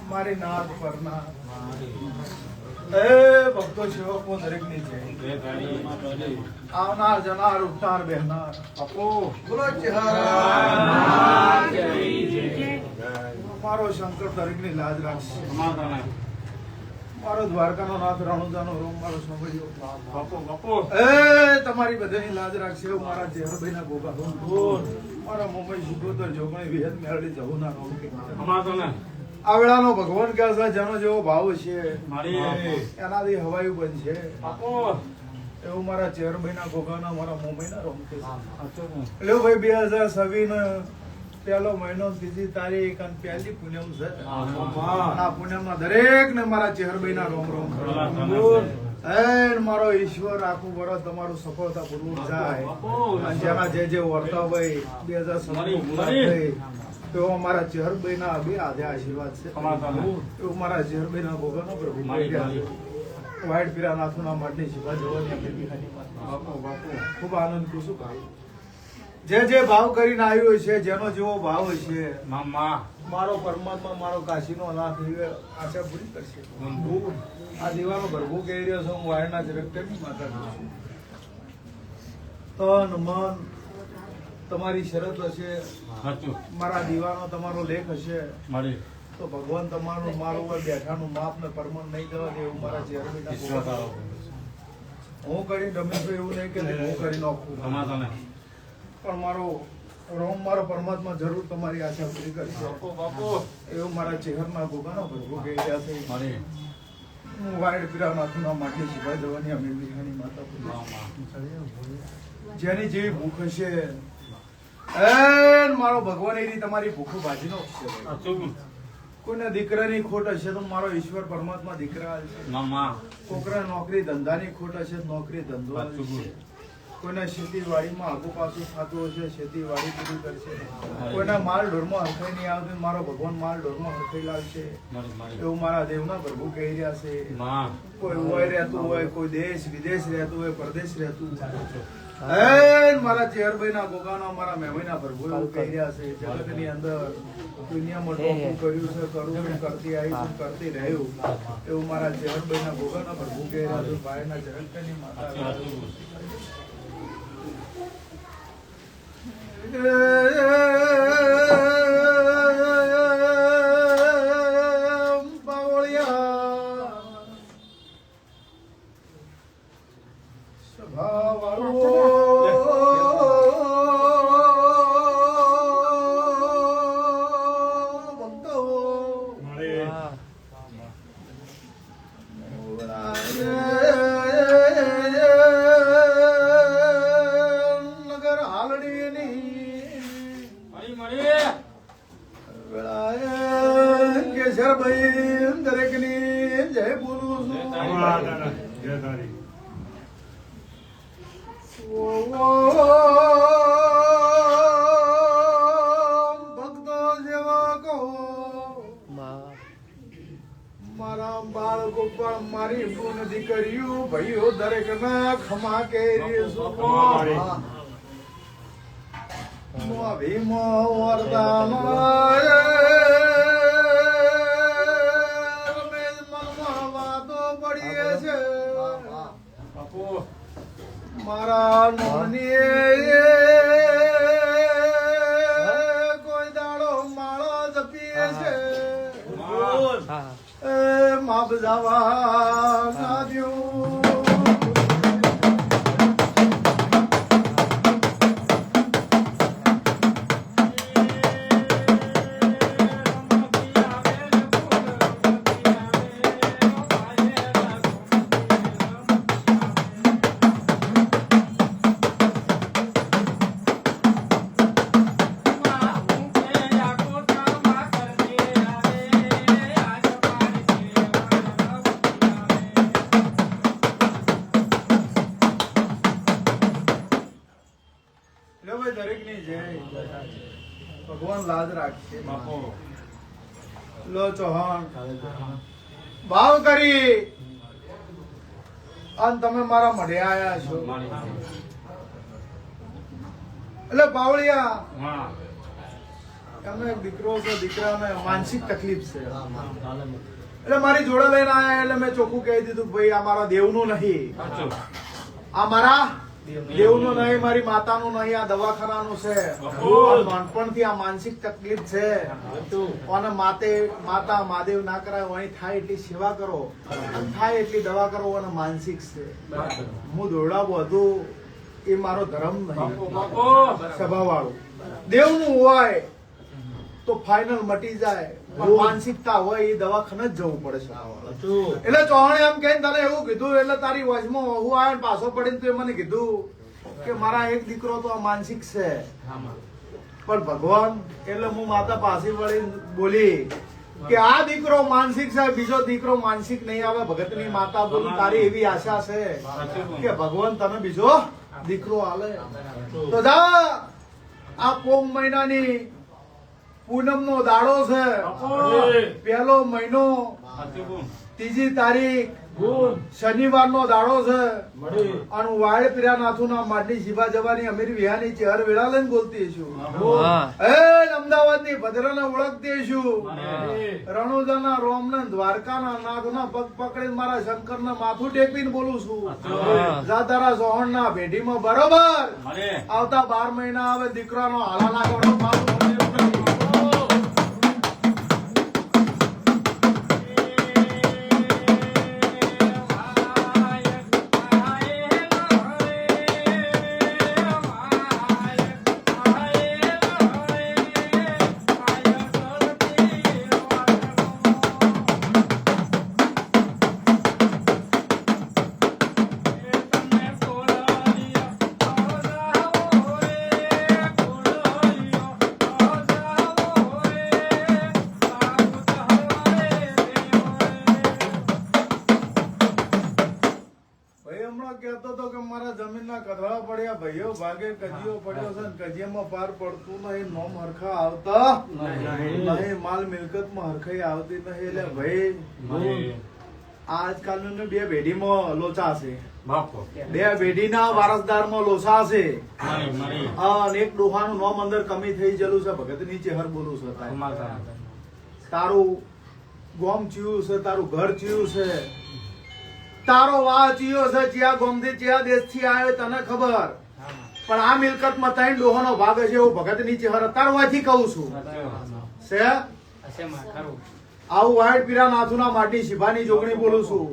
મારી નાદ પરના ભક્તો સેવકો દરેક ની છે આવનાર જનાર ઉઠનાર બેહનાર આપો બોલો મારો શંકર દરેક ની લાજ રાખશે મારો દ્વારકાનો નાથ રણુજાનો રોમ મારો સાંભળ્યો બાપો બાપો તમારી બધાની લાજ રાખશે મારા ચેહરભાઈ ના ગોગા મારા મુંબઈ સુગોતર જોગણી વિહત મેળડી જવું ના રોમ કે આવડાનો ભગવાન કહે છે જેનો જેવો ભાવ છે એનાથી હવાયું બનશે એવું મારા ચેહરભાઈ ના ગોગાના મારા મુંબઈ ના રોમ કે એટલે ભાઈ 2026 પહેલો મહિનો 3જી તારીખ અને પહેલી પૂનમ છે આ પૂનમમાં દરેક ને મારા ચેહરભાઈ ના રોમ રોમ મારો ઈશ્વર આખું વર્ષ તમારું સફળતા પૂર્વક જાય અને જેના જે વર્તા હોય 2027 તો મારા ચેહરભાઈ ના બે આજે આશીર્વાદ છે એવું મારા ચેહરભાઈ ના ભોગવનો પ્રભુ વાઈટ પીરા નાથુના મઠની શિવા જોવાની ખૂબ આનંદ ખુશું ભાઈ જે ભાવ કરીને આવ્યો છે જેનો જેવો ભાવ છે મારો પરમાત્મા મારો કાશીનો નાથ આશા પૂરી કરશે આ દીવાનો ભરભૂ કહી રહ્યો છું હું વાયરના જગતની માતા છું તન મન તમારી શરત હશે મારા દીવાનો તમારો લેખ હશે તો ભગવાન તમારું મારું બેઠાનું માપ ને પરમન નહીં જવા દે એવું મારા ચેહરભાઈ હું કરી રમેશભાઈ એવું નહીં કે હું કરી નાખું પણ મારો રોમ મારો પરમાત્મા જરૂર તમારી આશા પૂરી કરશે એવું મારા ચેહરના ગોગાનો ભરભૂ કહી રહ્યા છે હું વાઈડ પીરા નાથુના માટે શિવાય જવાની અમે વિહાની માતા જેની જેવી ભૂખ હશે મારો ભગવાન એની તમારી ભૂખ ભાજી નો કોઈને દીકરાની ખોટ હશે તો મારો ઈશ્વર પરમાત્મા દીકરા છે છોકરા નોકરી ધંધાની ખોટ હશે નોકરી ધંધો હશે કોઈને ખેતીવાડીમાં આગુ પાછું થતું હશે ખેતીવાડી પૂરી કરશે કોઈના માલ ઢોરમાં હરખાઈ નહીં આવતું મારો ભગવાન માલ ઢોરમાં હરખાઈ લાવશે એવું મારા દેવના પ્રભુ કહી રહ્યા છે કોઈ હોય રહેતું હોય કોઈ દેશ વિદેશ રહેતું હોય પરદેશ રહેતું મારા ચેહરભાઈ ના ગોગાના મારા મેમઈના પ્રભુ એવું કહી રહ્યા છે જગતની અંદર દુનિયામાં ટોપું કર્યું છે કરું કરતી આવી છું કરતી રહ્યું એવું મારા ચેહરભાઈ ના ગોગાના પ્રભુ કહી રહ્યા છે ભાઈના જગતની માતા મારા બાળકો પણ મારી પૂન દીકરીઓ ભાઈઓ દરેક ના ખમા કે મારા નોની કોઈ દાડો માળો જપીએ છે માપ જવા ના દ્યું લાજ રાખશે લો ચૌહાણ ભાવ કરી અને તમે મારા મળે આયા છો એટલે બાવળિયા તમે એક દીકરો છો, દીકરાને માનસિક તકલીફ છે એટલે મારી જોડે લઈને આયા એટલે મેં ચોખ્ખું કહી દીધું ભાઈ આ મારા દેવનું નહીં, આ મારા દેવનું નહીં, મારી માતાનું નહીં, આ દવાખાનાનું છે. નાનપણથી આ માનસિક તકલીફ છે અને માતા મહાદેવ ના કરાય અહીં થાય એટલી સેવા કરો, થાય એટલી દવા કરો અને માનસિક છે. હું દોડાવું હતું એ મારો ધર્મ નહીં, સભા વાળું દેવનું હોય તો ફાઇનલ મટી જાય, માનસિકતા હોય એ દવાખાને જ જવું પડે છે. એટલે ચૌહાણે એમ કહીને તને એવું કીધું એટલે તારી વચમાં હું આવે પાછો પડીને તો મને કીધું કે મારા એક દીકરો તો આ માનસિક છે, પણ ભગવાન એટલે હું માતા પાસે વળીને બોલી કે આ દીકરો માનસિક છે, બીજો દીકરો માનસિક નહીં આવે. ભગતની માતા બોલું તારી એવી આશા છે કે ભગવાન તને બીજો દીકરો આલે તો જા. આ પોમ મહિનાની પૂનમ નો દાડો છે, પહેલો મહિનો, ત્રીજી તારીખ શનિવાર નો દાડો છે અને વાડ પીરા નાથુ ના માટી શિવા જવાની અમીર વિહાની ચહેર વેળા લઈને બોલતી છું. અમદાવાદ ની ભદ્ર ને ઓળખતી છું, રણુજા ના રોમ ને દ્વારકા ના નાગ ના પગ પકડીને મારા શંકર ના માથું ટેકવીને બોલું છું. જાતારા સોહણ ના ભેટી માં બરોબર આવતા 12 મહિના આવે દીકરાનો હાલા નાખવાનો માથું ભાઈઓ ભાગે કજીઓ પડ્યો છે, કજીયામાં પાર પડતું નહીં, નોમ હરખા આવતા નહીં, માલ મિલકત માં હરખાઈ આવતી નહીં. એટલે ભાઈ આજકાલનું 2 પેઢીમાં લોચા છે, 2 પેઢીના વારસદારમાં લોચા છે અને એક ડોહાનું નોમ અંદર કમી થઈ ગયેલું છે. ભગતની ચહેર બોલું છે, તારું ગોમ ચીયું છે, તારું ઘર ચીયું છે, તારો વાહ ચીયો છે, ચિયા ગોમથી ચિયા દેશથી આવ્યો તને ખબર, પણ આ મિલકત માં 3 ડોહાનો ભાગ છે એવું ભગતની ચહેર અત્યારથી કહું છું. આવું વાડ પીરા નાથુના માટી શિભાની જોગણી બોલું છું.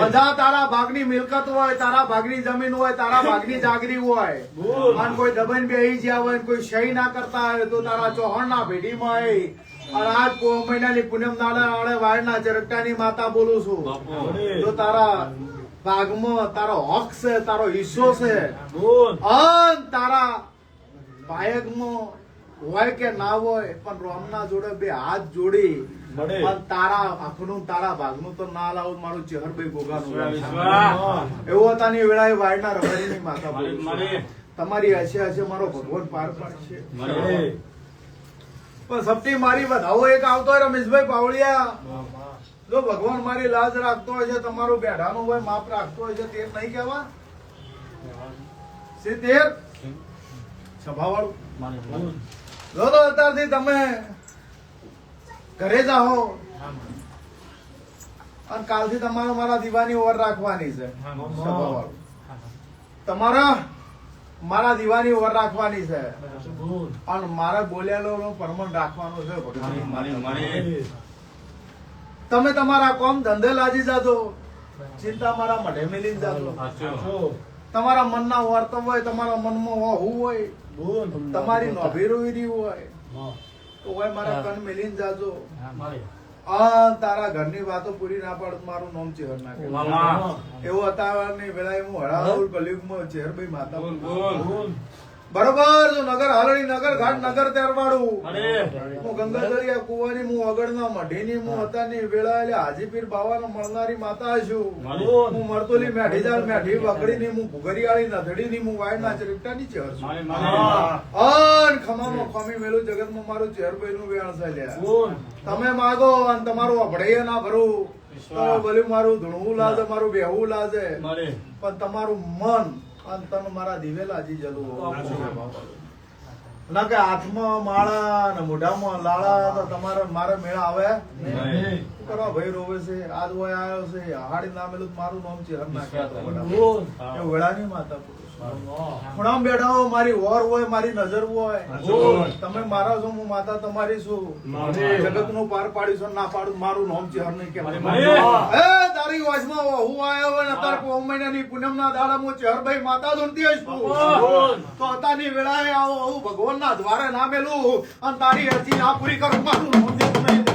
બધા તારા ભાગની મિલકત હોય, તારા ભાગની જમીન હોય, તારા ભાગની જાગરી હોય અને કોઈ દબાઈને બેહી જ્યા હોય, કોઈ સહી ના કરતા હોય તો તારા ચૌહાણ ના ભેટીમાં હોય. આજ મહિનાની પૂનમ દાડે વાડના ચરકટાની માતા બોલું છું. જો તારા ભાગમાં તારો હક છે, તારો હિસ્સો છે અને તારા ભાયગમાં હોય કે ના હોય પણ રોમના જોડે 2 હાથ જોડી તારા આખનું તારા ભાગનું તો ના લાવું મારું ચહેરભાઈ ગોગાનું એવું હતાની વેળાએ વાડના રબારીની માતા બોલું છું. તમારી હશે હશે મારો ભગવાન પાર પાડશે. પણ સપટી મારી વધાવો એક આવતો હોય રમેશભાઈ પાવળિયા, જો ભગવાન મારી લાજ રાખતો હોય છે, તમારું બેઠાનું હોય માપ રાખતો હોય છે, તે નહીં કહેવા 70 સભાવાળું. જો તો અત્યારથી તમે ઘરે જાઓ અને કાલથી તમારે મારા દીવાની ઓવર રાખવાની છે. સભાવાળું તમારા મારા દીવાની ઓવર રાખવાની છે અને મારા બોલેલો પરમણ રાખવાનો છે. તમે તમારા કોમ ધંધે લાજી જાજો, ચિંતા મારા મઢે મેલીને જાજો. તમારા મનના વર્તન હોય, તમારા મનમાં હોવું હોય, તમારી નોભી હોય તો હોય મારા કન મેલીને જાજો. તારા ઘરની વાતો પૂરી ના પાડ મારું નામ ચેહર નાખે એવું અત્યારની વેળાએ હું હળાઉલ કલયુગમાં ચેહરભાઈ માતા બરોબર જો નગર હાલડી નગર ઘાટ નગર તેરવાડું હું ગંગાધરિયા કુવાની હું અગડના મઢીની હું હતાની વેળા એટલે હાજીપીર બાવાનો મળનારી માતા છું હું મરતોલી મેઢીજાલ મેઢી વકડીની હું ભુગરિયાળી નધડીની હું વાયના ચરિકટાની ચેર છું અન ખમામાં ખમી મેલું જગતમાં મારું ચેરભાઈનું વેણ છે લ્યા તમે માગો અને તમારું અભડે ના ભરું તો ભલે મારું ધૂણવું લાજે મારું બેહવું લાજે પણ તમારું મન અને તન મારા દિવેલાજી જલું ના કે હાથમાં માળા ને મોઢામાં લાળા તો તમારે મારે મેળા આવે શું કરવા ભાઈ રોવે છે આજ હોય આવ્યો છે હાડી નામેલું મારું નામ છે હર નાખ્યા વેળાની માતા ખૂણામાં બેઠા હો મારી વોર હોય મારી નજર હોય તમે મારા છો હું માતા તમારી છું જગત નું પાર પાડીશું ના પાડું મારું નામ છે હર નહીં કે તારી વાસમાં હું આવ્યો હોય અત્યારે પોમ મહિનાની પૂનમ ના દાડામાં ચેહરભાઈ માતા ધૂણતી હશું તો અતાની વેળાએ આવો હું ભગવાન ના દ્વારે ના મેલું અને તારી અરજી ના પૂરી કરું મારું નામ નહીં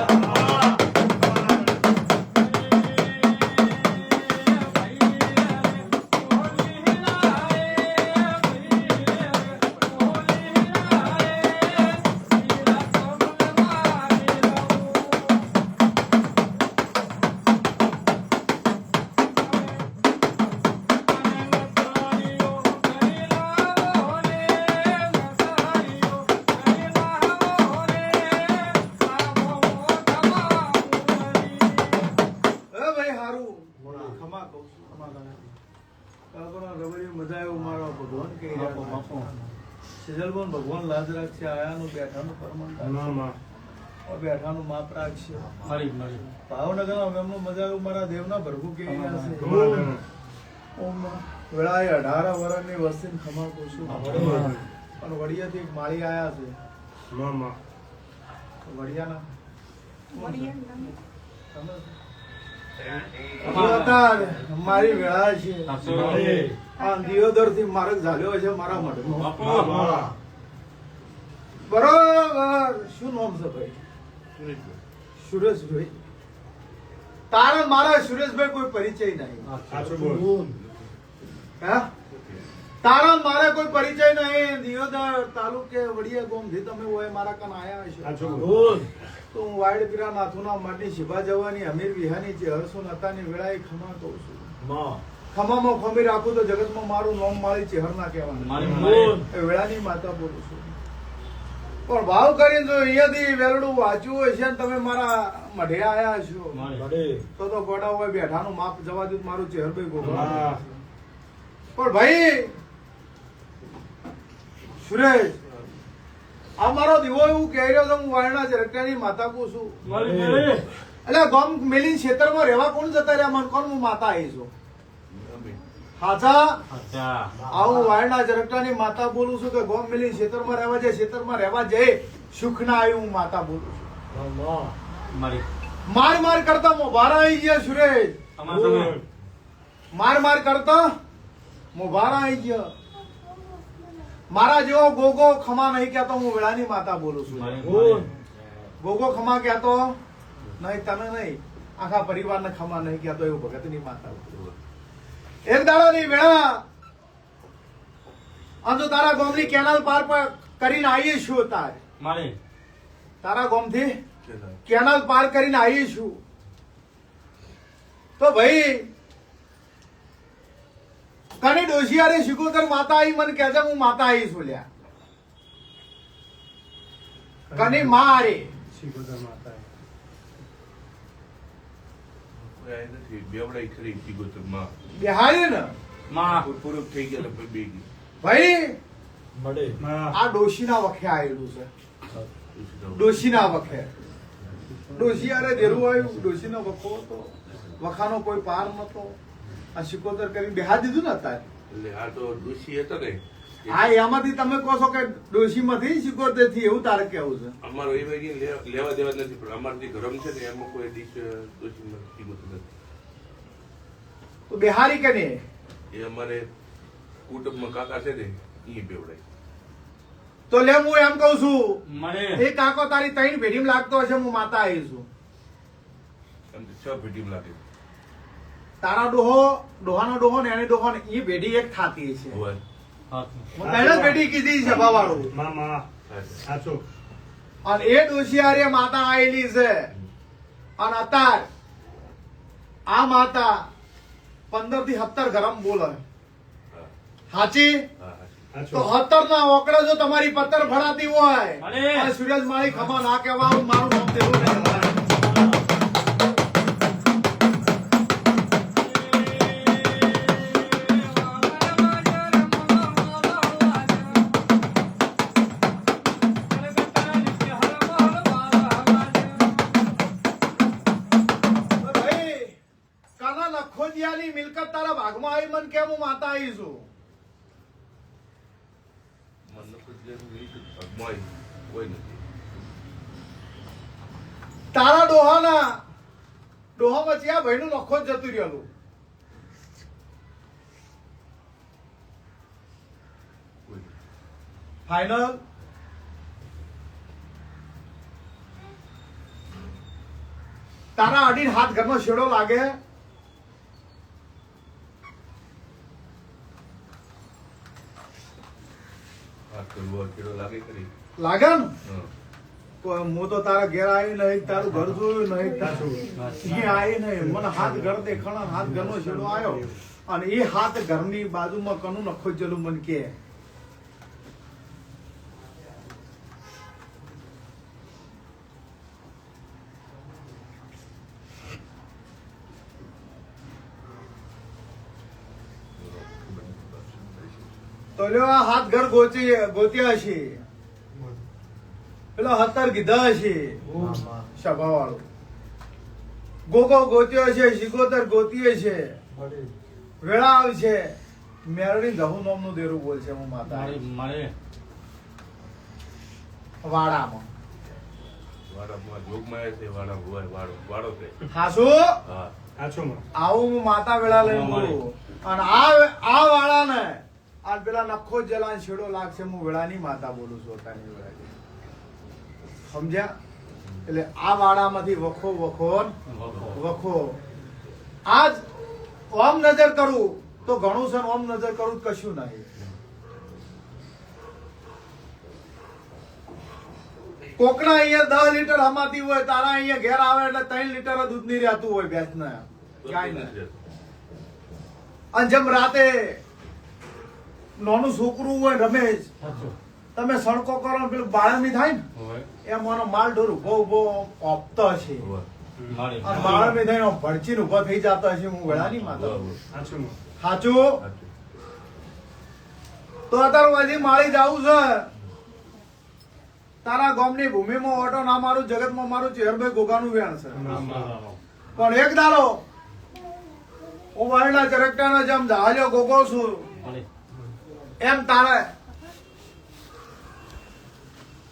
ભગવાન લાજ રાખશે આયાનું બેઠાનું પરમંડ બેઠાનું માપ રાખશે ભાવનગર એમનું મજા આવ્યું મારા દેવના ભરભુ કેવી છે વેળાએ 18 વર્ષની વસ્તી ખમાતો છું પણ વડિયાથી એક માળી આયા છે વડિયાના મારી વેળા છે દિયોદર થી માર્ગ ઝાલ્યો છે મારા માટે બરોબર શું નામ છે ભાઈ સુરેશભાઈ તારા મારા સુરેશભાઈ કોઈ પરિચય નહીં તારા મારે કોઈ પરિચય નહીં દિયોદર તાલુકે વડિયા ગામ થી તમે હોય મારા કન આયા છો તો હું વાઈડ પીરા નાથુના માટે શિભા જવાની અમીર વિહાની છે હરસો નતાની વેળાએ ખમા કહું છું ખમામાં ખમી રાખું તો જગતમાં મારું નામ મારી ચેહર ના કહેવાનું વેળાની માતા બોલું છું પણ ભાવ કરીને જો અહીંયાથી વેલડું વાંચ્યું હોય છે તમે મારા મઢે આયા છો તો ગોડા હોય બેઠાનું માપ જવા દઉં મારું ચેહરભાઈ ગોગા પણ ભાઈ સુરેશ આ મારો દીવો એવું કહી રહ્યો છે હું વાયણા ચરકટાની માતા કહું છું એટલે ગામ મેલી ખેતરમાં રહેવા કોણ જતા રહ્યા મને કોણ હું માતા આવી છું આવું વાયરના ઝરકટાની માતા બોલું છું કે ગોમ મિલી ખેતરમાં રહેવા જાય ખેતરમાં રહેવા જાય સુખ ના આવ્યું હું માતા બોલું છું માર માર કરતા મોભારા આવી ગયા સુરેશ માર માર કરતા મોભારા આવી ગયા મારા જેવો ગોગો ખમા નહીં કહેતો હું વેળાની માતા બોલું છું ગોગો ખમા કહેતો નહીં તને નહીં આખા પરિવારને ખમા નહીં કહેતો એવું ભગતની માતા એક દાડાની વેળા અંજો તારા ગામની કેનાલ પાર કરીને આવીએ છું તારા ગામથી કેનાલ પાર કરીને આવીએ છું તો ભાઈ કની ડોશિયારે શિકોતર માતા આવી મને કહેજે હું માતા આવી છું લ્યા કની માં આરે શિકોતર માતા બિહારી ને ભાઈ આ ડોશીના વખે આવેલું છે ડોશીના વખે ડોશિયારે દેરું આવ્યું ડોશીનો વખો હતો વખાનો કોઈ પાર નતો આ શિકોતર કરી બિહાર દીધું ને અત્યારે આ તો ડોશી હતો ને હા એમાંથી તમે કહો છો કે ડોશી માંથી શિકોતર થી એવું તારે કેવું છે અમારો એ વાગી લેવા દેવા નથી પણ અમારે જે ગરમ છે ને એમાં કોઈ ડીશ ડોશી શિકોતર નથી તો બિહારી કે ને એ અમારે કુટુંબમાં કાકા છે ને એ બેવડાય તો લે હું એમ કઉ છું એ કાકો તારી 3 પેઢીમાં લાગતો હશે હું માતા આવી છું એમ 6 પેઢીમાં લાગે તારા ડોહો ડોહાનો ડોહો ને એની ડોહો ને એ પેઢી એક થાતી છે હું તને પેટી કીધી છે ભાવાળું. મામા સાચું. અને એ ડોશિયારી માતા આવેલી છે અને અત્યાર આ માતા 15 થી 17 ગરમ બોલે હાચી. તો 17 ના ઓકડા જો તમારી પત્તર ફળાતી હોય અને સૂરજ માળી ખમા ના કહેવાનું મારું નામ દેવું નહીં. મિલકત તારા ભાગમાં આવી મને કેમ હું માતા આવી છું. તારા ડોહામાં ચિયા ભાઈ નું નખો જ જતું રહેલું. ફાઈનલ તારા અડીને હાથ ઘરનો શેડો લાગે. લાગે ને હું તો તારા ઘેર આવી નહીં, તારું ઘર જોયું નહીં, આવી નહીં. મને હાથ ઘર દેખાણા, હાથ ઘરનો છેડો આવ્યો અને એ હાથ ઘરની બાજુમાં કનું નખો જલું મને કે તો લ્યો આ હાથ ઘર ગોત્યા છે. પેલો 17 કીધા છે સભા વાળો. ગોગો ગોત્યો છે, શિકોતર ગોતીએ છે, વેળાવ છે. મેરડી ગહુ નામનું દેરું બોલ છે. હું માતા વાડામાં હાસુ આવું હું માતા વેળા લઈને બોલું. અને આ વાળા ને આ પેલા નખો જલાન છેડો લાગશે. હું વેળાની માતા બોલું છું. પોતાની વેળા સમજ્યા? એટલે આ વાડામાંથી વખો આજ ઓમ નજર કરું તો ઘણું છે, ઓમ નજર કરું કશું નહીં. કોકના અહીંયા 10 લીટર હમાતી હોય, તારા અહીંયા ઘેર આવે એટલે 3 લીટર દૂધ નહીં રહેતું હોય ભેંસ ને ક્યાંય નહીં. અને જેમ રાતે નાનું છોકરું હોય રમેશ, તમે સણકો કરો ને પેલું બાળમી થાય ને એમ માનો માલ ઢોર ઉભો ઓપતો છે. બાળમી થઈને ભડચીને ઉભો થઈ જતો હશે. હું વેળાની માતા સાચું. તો અત્યારે હજી માળી જવું છે. તારા ગામની ભૂમિમાં ઓટો ના મારું, જગતમાં મારું ચેરભાઈ ગોગાનું વેણ છે. પણ એક દાડો હું વાયડા ચરકટાનો જેમ જહાજો ગોગો છું એમ તારે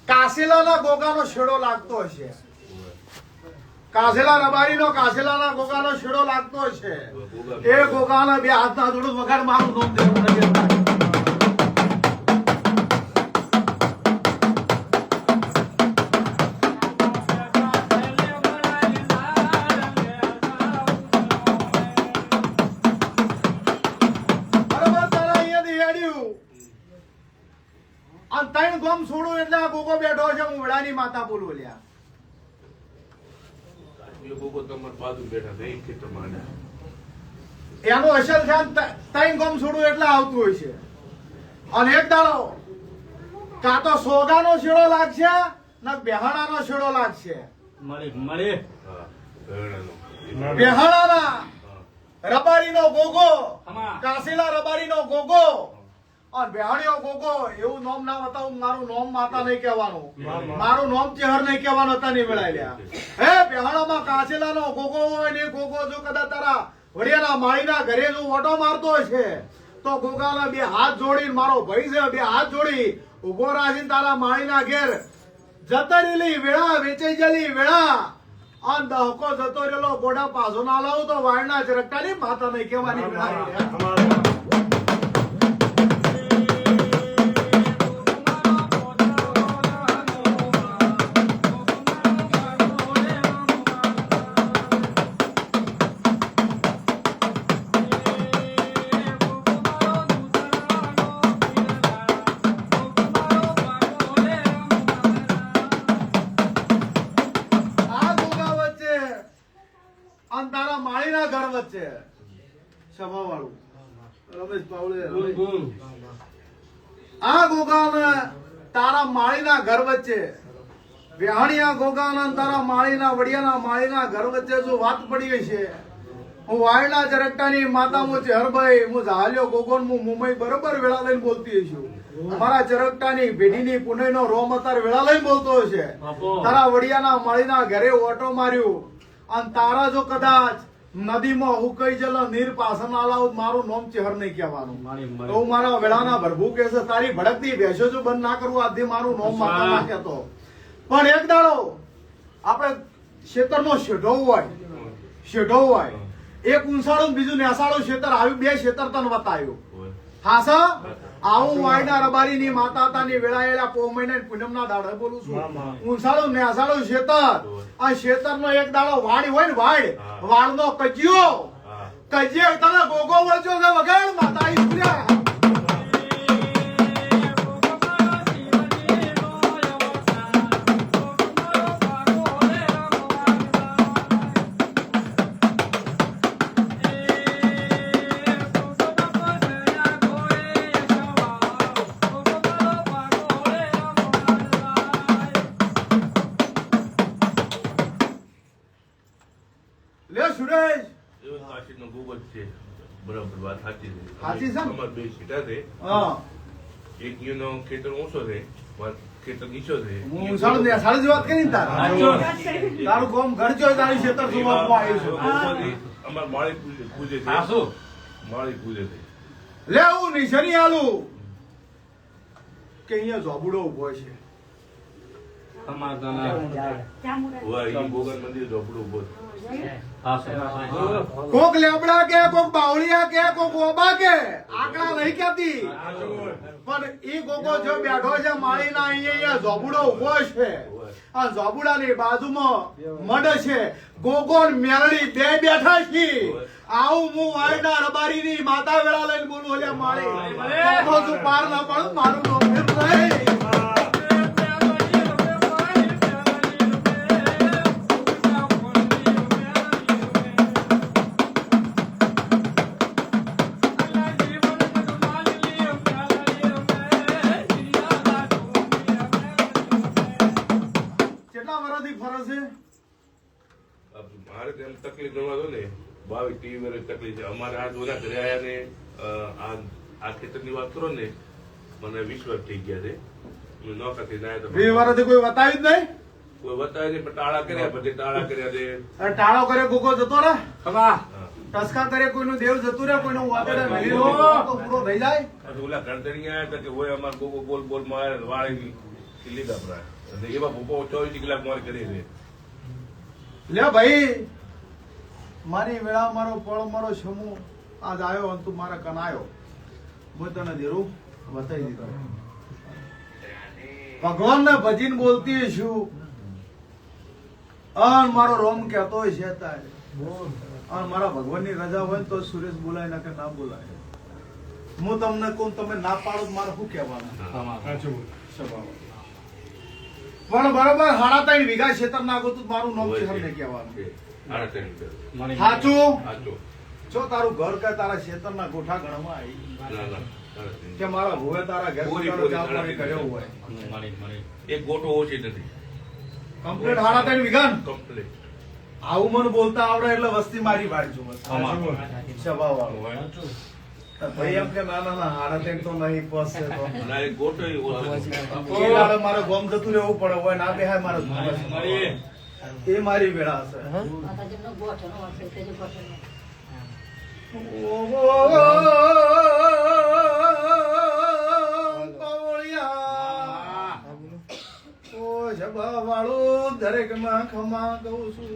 કાસેલાના ગોગાનો છેડો લાગતો હશે. કાસેલા રબારીનો કાસેલાના ગોગાનો છેડો લાગતો હશે. એ ગોગાના બે હાથના જોડું વગાડ મારું નામ દેવું નથી. ગમ છોડું એટલે આ ગોગો બેઠો છે. હું વેળાની માતા બોલું. લ્યા એનું અસલ ધ્યાન 3 ગમ છોડું એટલે આવતું હોય છે. અને એક દાડો કાં તો સોગાનો છેડો લાગશે ને બેહાણાનો છેડો લાગશે. બેહાણાના રબારીનો ગોગો, કાશીલા રબારીનો ગોગો અને બેહાણીઓ ગોગો એવું નામ ના બતાવું. મારું નામ માતા નહીં કહેવાનું, મારું નામ ચેહર નહીં કહેવાનું. હતા નહીં વેળાય હે બેહાણામાં કાચેલાનો ગોગો હોય ને ગોગો જો કદાચ તારા વડિયાના માળીના ઘરે જો ઓટો મારતો છે તો ગોગાના 2 હાથ જોડી, મારો ભાઈ છે, 2 હાથ જોડી ઉભો રાખીને તારા માળીના ઘેર જતરેલી વેળા, વેચાઈ ગયેલી વેળા અને દહકો જતો રહેલો ગોડા પાછો ના લાવું તો વાયના ચરકટાની માતા નહીં કહેવાની વેળા. માળીના ઘર વચ્ચે સભા વાળું રમેશ પાવલે આ ગોગાને તારા માળીના ઘર વચ્ચે વિહાણિયા ગોગાના તારા માળીના વડિયાના માળીના ઘર વચ્ચે જો વાત પડી છે હું વાયડા ચરકટાની માતા હું ચેહરભાઈ હું ઝાલ્યો ગોગોન હું મુંબઈ બરોબર વેળા લઈને બોલતી છું અમારા ચરકટાની ભેડીની પુણેનો રોમ અત્યારે વેળા લઈને બોલતો હશે તારા વડિયાના માળીના ઘરે ઓટો માર્યું અને તારા જો કદાચ નદીમાં હુકાઈ જલો નીર પાછળ આલાવ મારું નામ ચેહર નહીં કહેવાનું તો હું મારા વેળાના ભરભુ કે છે તારી ભડકતી ભેંસો જો બંધ ના કરવું આથી મારું નામ માતા ના કહેતો પણ એક દાડો આપણે ખેતરનો શેઢો હોય એક ઊંસાળું બીજું નેસાળું ખેતર આવ્યું બે ખેતર તને બતાવ્યું હાસા આવું વાયડા રબારીની માતા તાની વેળાયેલા પો મહિને પૂનમના દાડે બોલું છું ઊંસાળું નેસાળું ખેતર આ ખેતરનો એક દાડો વાડ હોય ને વાડનો કજિયો તને ગોગો વળજો છે વગર માતા ઈ સુર્યા લે સુરેશ એવું કાશીનો ગોગો જ છે બરાબર વાત સાચી છે સાચી છે ને? અમાર બે સીટા છે હા એક ઈયોનો ખેતર ઊંચો છે માર ખેતર નીચો છે હું ઊંસાળું નેસાળું જ વાત કરી ને તારું ગોમ ઘર જોઈ તારી ખેતર જોવા હું આવ્યો છું ગોગોથી અમાર માળી પૂજે છે માળી પૂજે છે લે હું નિશાની આલું કે અહીંયા જોબુડો ઉભો છે હોય ઈ ગોગન મંદિર ઝોપડું ઉભો છે કોક લેબડા કે કોક બાવળિયા કે કોક ઓબા કે આકડા નહીં કેતી પણ ઈ ગોગો જો બેઠો છે માળીના અહીંયા જોબુડો ઉભો છે આ જોબુડાની બાજુમાં મડ છે ગોગો ને મેરડી બે બેઠા છે આવું હું વાયડા રબારીની માતા વેળા લઈને બોલું એટલે માળી તો તું પાર ના પડું મારું નામ નહીં મારે તેમ તકલીફ ગણવા દો ને 22-23 વર્ષ તકલીફ છે અમારે આ જોના ઘરે આયા ને આ ખેતરની વાત કરો ને મને 20 વર્ષ થઈ ગયા છે હું નોકર થઈને આવ્યો તો 20 વર્ષથી કોઈ બતાવ્યું જ નહીં કોઈ બતાવે નહીં પણ ટાળા કર્યા પછી ટાળા કર્યા છે અરે ટાળો કરે ગોગો જતો રે હા. ટસકા કરે કોઈનું દેવ જતું રહે કોઈનું વાતડે મળી લો તો પૂરો થઈ જાય પછી ઓલા ગણતરી આવ્યા હતા કે હોય અમારે ગોગો બોલ બોલ મારે વાળી લીધા પરા અને એવા ભૂપો 24 કલાક મારે કરી છે લે ભાઈ મારી વેળા મારો પળ મારો સમૂહ આજ આવ્યો અને તું મારા કન આવ્યો હું તને દેરું બતાવી દીધો ભગવાન ને ભજીને બોલતી છું અન મારો રોમ કહેતો હોય છે તારે અને મારા ભગવાનની રજા હોય ને તો સુરેશ બોલાય ના કે ના બોલાય હું તમને કહું તમે ના પાડો તો મારે શું કહેવાનું પણ બરોબર 3.5 વીઘા ખેતર નાખો તો મારું નામ ચેહર નહીં કહેવાનું સાચું જો તારું ઘર કે તારા ખેતરના ગોઠા ગણવા આવી કે મારા ભુવે તારા ઘર કર્યો હોય એક ગોટો ઓછી નથી કમ્પ્લીટ 3.5 વીઘા કમ્પ્લીટ આવું મને બોલતા આવડે એટલે વસ્તી મારી વાળજો સ્વભાવ વાળો ભાઈ એમ કે ના 3.5 તો નહીં પહોંચશે તો ના એક ગોટો ઓછો એ દાડે મારે ગોમ જતું રહેવું પડે હોય ના બેહાય મારે એ મારી વેળા હશે વાળું દરેક માં ખમા કહું છું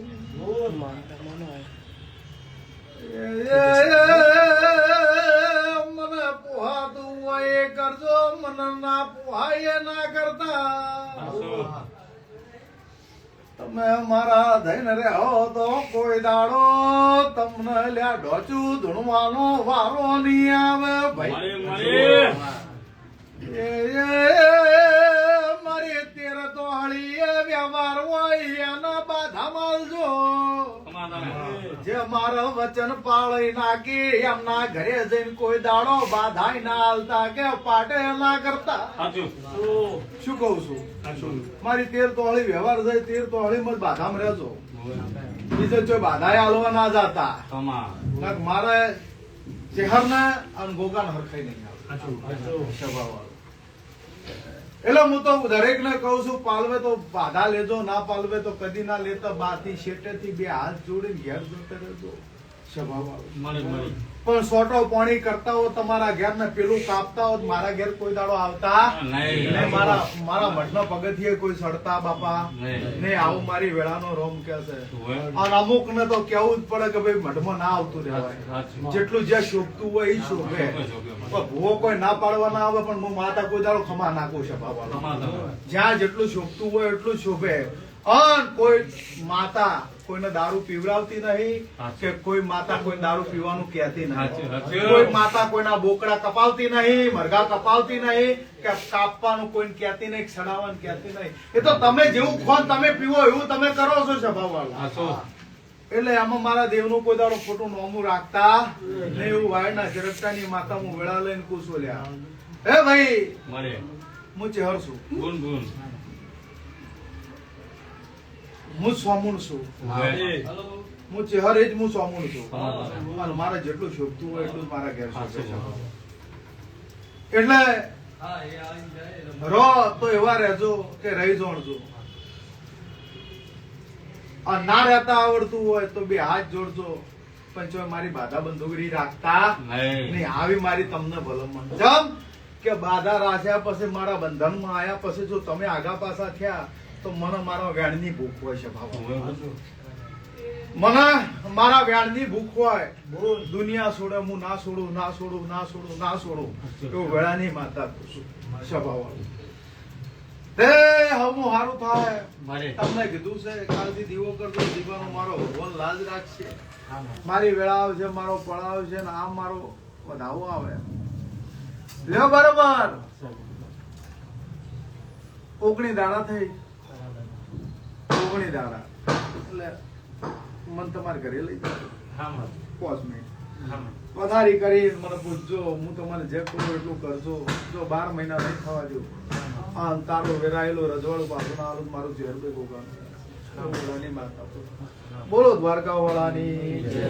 મને પોહાતું હોય એ કરજો મને ના પોહાય ના કરતા તમે મારા ધૈન રે હો તો કોઈ દાડો તમને લ્યા ઢોચું ધૂણવાનો વારો નહીં આવે ભાઈ મારી તેર તો હળી વ્યવહાર હોય એના બાધા માલજો જે મારા વચન પાળી નાખી એમના ઘરે જઈને કોઈ દાડો બાધાઈ ના હાલતા કે પાટે ના કરતા શું કહું છું મારી 13 તોહળી વ્યવહાર જાય 13 તોહળી માં બાધામાં રહેજો બીજે જો બાધાએ હાલવા ના જાતા મારે ચહેર ને અને ગોગાન હરખાઈ નહીં આવે સ્વભાવ વાળો. એટલે હું તો દરેક ને કહું છું પાલવે તો બાધા લેજો ના પાલવે તો કદી ના લેતા બાથી શેટે થી બે હાથ જોડીને ઘેર જતા રહેજો સ્વભાવ વાળો. પણ સોટો પાણી કરતા હો તમારા ઘેર ને પેલું કાપતા હો મારા ઘેર કોઈ દાડો આવતા નહીં. મારા મઠનો પગથિયે કોઈ સડતા બાપા ને આવું મારી વેળાનો રોમ કે છે. અને અમુક ને તો કેવું જ પડે કે ભાઈ મઠમાં ના આવતું રહેવાય. જેટલું જે શોભતું હોય એ શોભે. પણ ભૂવો કોઈ ના પાડવા ના આવે પણ હું માતા કોઈ દાડો ખમા નાખું છે બાબા. જ્યાં જેટલું શોભતું હોય એટલું શોભે. અને કોઈ માતા કોઈને દારૂ પીવડાવતી નહીં કે કોઈ માતા કોઈ દારૂ પીવાનું કહેતી નહીં. કોઈ માતા કોઈના બોકડા કપાવતી નહીં, મરઘા કપાવતી નહીં કે કાપવાનું કોઈને કહેતી નહીં, સડાવવાનું કહેતી નહીં. એ તો તમે જેવું ખો તમે પીવો એવું તમે કરો છો સ્વભાવવાળા. એટલે આમાં મારા દેવનું કોઈ દાડો ખોટું નોમું રાખતા નહીં. એવું વાયના ઝરકટાની માતા હું વેળા લઈને કુશો લ્યા. હે ભાઈ હું ચહેર છું, હું સોમુણ છું, હું ચહેર જ હું સોમુણ છું. અને મારે જેટલું શોભતું હોય એટલું મારા ઘેર શોભે છે. એટલે રો તો એવા રહેજો કે રહી જોણજો. અને ના રહેતા આવડતું હોય તો બે હાથ જોડજો. પણ જો મારી બાધા બંદૂકરી રાખતા નહીં. આવી મારી તમને ભલામણ જમ કે બાધા રાખ્યા પછી મારા બંધનમાં આયા પછી જો તમે આગા પાછા થયા તો મને મારા વેણની ભૂખ હોય છે ભાવ. મને મારા વેણની ભૂખ હોય. દુનિયા છોડે હું ના છોડું ના છોડું ના છોડું ના છોડું એવું વેળાની માતા સ્વભાવ. તે હમું સારું થાય તમને કીધું છે કાલથી દીવો કરજો. દીવાનો મારો ભગવાન લાજ રાખશે. મારી વેળા આવશે, મારો પડાવ છે ને આમ મારો વધાવો આવે. લ્યો બરોબર 19 દાડા થઈ. 19 દાડા એટલે મને તમારે ઘરે લઈ જાઓ 5 મિનિટ વધારી કરી મને પૂછજો. હું તમને જે કરું એટલું કરજો. જો 12 મહિના નહીં થવા દો. તારો વેરાયેલો રજવાડું પાછું ના આલું મારું ઝેર બે ગોગાનું. બોલો દ્વારકા વાળાની જય.